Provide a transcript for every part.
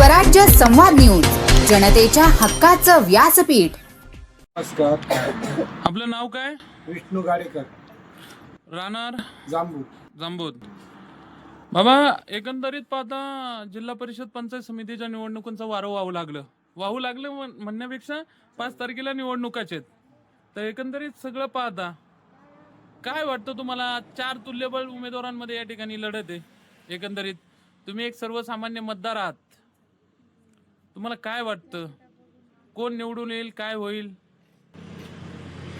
स्वराज्य संवाद न्यूज, जनतेच्या हक्काचं व्यासपीठ. नमस्कार. आपलं नाव काय? विष्णू गाडेकर, राहणार जांबूत. बाबा, एकंदरीत पाहता जिल्हा परिषद पंचायत समितीच्या निवडणुकांचं वारं वाहू लागलं म्हणण्यापेक्षा 5 तारखेला निवडणुकाच आहेत. तर एकंदरीत सगळं पाहता काय वाटतं तुम्हाला? 4 तुल्यबळ उमेदवारांमध्ये या ठिकाणी लढत आहे. एकंदरीत तुम्ही एक सर्वसामान्य मतदार आहात, तुम्हाला काय वाटतं? कोण निवडून येईल, काय होईल?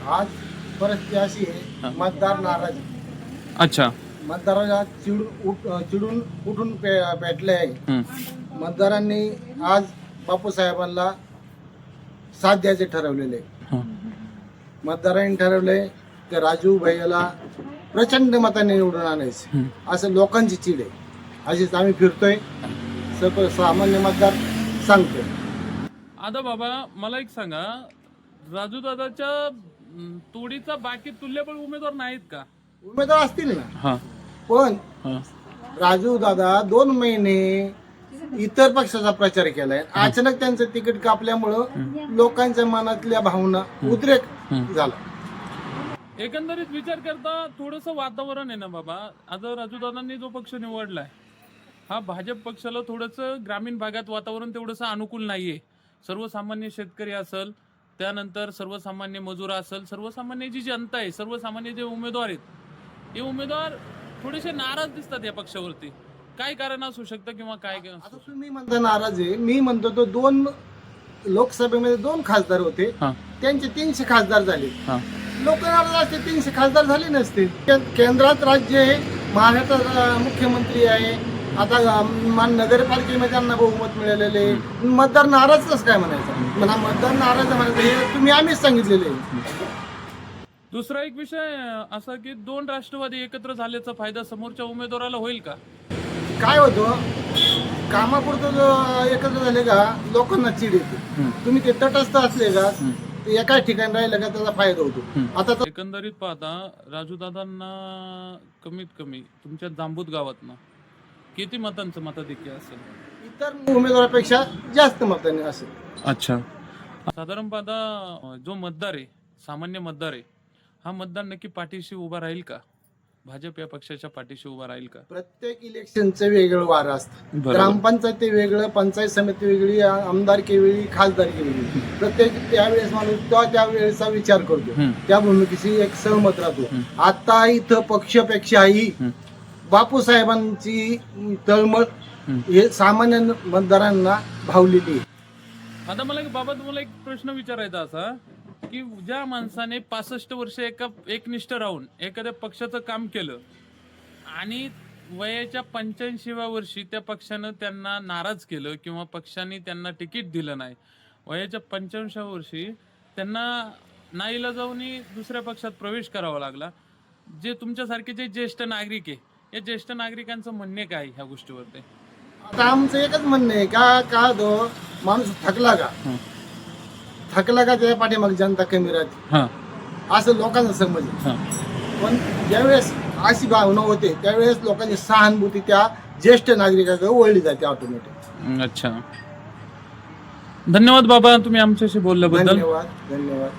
आज परिस्थिती अशी आहे, मतदार नाराज आहे. अच्छा. मतदाराला चिडून उठून पेटले आहे. मतदारांनी आज बापूसाहेबांना साथ द्यायचे ठरवलेले आहे. मतदारांनी ठरवले की राजू भैयाला प्रचंड मताने निवडून आणायचे, असं लोकांची चीड आहे. अशीच आम्ही फिरतोय, सामान्य मतदार सांगतोय. आता बाबा मला एक सांगा, राजू दादाच्या तोडीचा बाकी तुल्यबळ उमेदवार नाहीत का? उमेदवार असतील ना, पण राजू दादा 2 महिने इतर पक्षाचा प्रचार केलाय. अचानक त्यांचं तिकीट कापल्यामुळं लोकांच्या मनातल्या भावना उद्रेक झाला. एकंदरीत विचार करता थोडंसं वातावरण आहे ना बाबा. आता राजू दादांनी जो पक्ष निवडलाय हा भाजप पक्षाला थोडंसं ग्रामीण भागात वातावरण तेवढंसं अनुकूल नाहीये. सर्वसामान्य शेतकरी असेल, त्यानंतर सर्वसामान्य मजूर असेल, सर्वसामान्य जी जनता आहे, सर्वसामान्य जे उमेदवार आहेत, हे उमेदवार थोडेसे नाराज दिसतात या पक्षावरती. काय कारण असू शकतं किंवा काय? आता तुम्ही म्हणता नाराज आहे, मी म्हणतो तो 2 लोकसभेमध्ये 2 खासदार होते, त्यांचे 300 खासदार झाले. लोक नाराज असते, 300 खासदार झाले नसते. केंद्रात राज्य आहे, महाराष्ट्रात मुख्यमंत्री आहे, आता नगरपालिकेमध्ये त्यांना बहुमत मिळालेले. मतदार नाराज कसं काय म्हणायचं? मला मतदार नाराज म्हणायचं हे तुम्ही आम्हीच सांगितलेले. दुसरा एक विषय असा की 2 राष्ट्रवादी एकत्र झाल्याचा फायदा समोरच्या उमेदवाराला होईल का? काय होतं, कामापुरतं एकत्र झाले का लोकांना चीड येते. तुम्ही ते तटस्थ असले का, ते एकाच ठिकाणी राहिलं का त्याचा फायदा होतो. आता एकंदरीत पाहता राजू दादांना कमीत कमी तुमच्या जांबूत गावातनं किती मतांचं मताधिक्य असेल? इतर उमेदवारापेक्षा जास्त मतांनी असेल. अच्छा. साधारण पाहता जो मतदार आहे, सामान्य मतदार आहे, हा मतदार नक्की पाठीशी उभा राहील का? भाजप या पक्षाच्या पाठीशी उभा राहील का? प्रत्येक इलेक्शनचं वेगळं वारं असतं. ग्रामपंचायत वेगळं, पंचायत समिती वेगळी, आमदारकी वेगळी, खासदारकी वेगळी. प्रत्येक त्यावेळेस माणूस त्यावेळेसचा विचार करतो, त्या भूमिकेशी एक सहमत राहतो. आता इथं पक्षपेक्षाही बापूसाहेबांची तळमळ हे सामान्य मतदारांना भावलेली आहे. आता मला बाबा तुम्हाला एक प्रश्न विचारायचा असा की ज्या माणसाने 65 वर्ष एकनिष्ठ राहून एखाद्या पक्षाचं काम केलं आणि वयाच्या 85व्या वर्षी त्या पक्षानं त्यांना नाराज केलं किंवा पक्षाने त्यांना तिकीट दिलं नाही, वयाच्या 85व्या वर्षी त्यांना नाईलाजाने दुसऱ्या पक्षात प्रवेश करावा लागला, जे तुमच्यासारखे जे ज्येष्ठ नागरिक आहे, या ज्येष्ठ नागरिकांचं म्हणणे काय ह्या गोष्टीवरती? आता आमचं एकच म्हणणं आहे का तो माणूस थकला का त्या पाठीमागे जनता कमी राहते, असं लोकांना समज. पण ज्यावेळेस अशी भावना होते त्यावेळेस लोकांची सहानुभूती त्या ज्येष्ठ नागरिकाकडे वळली जाते ऑटोमॅटिक. अच्छा, धन्यवाद बाबा तुम्ही आमच्याशी बोलल्याबद्दल. धन्यवाद.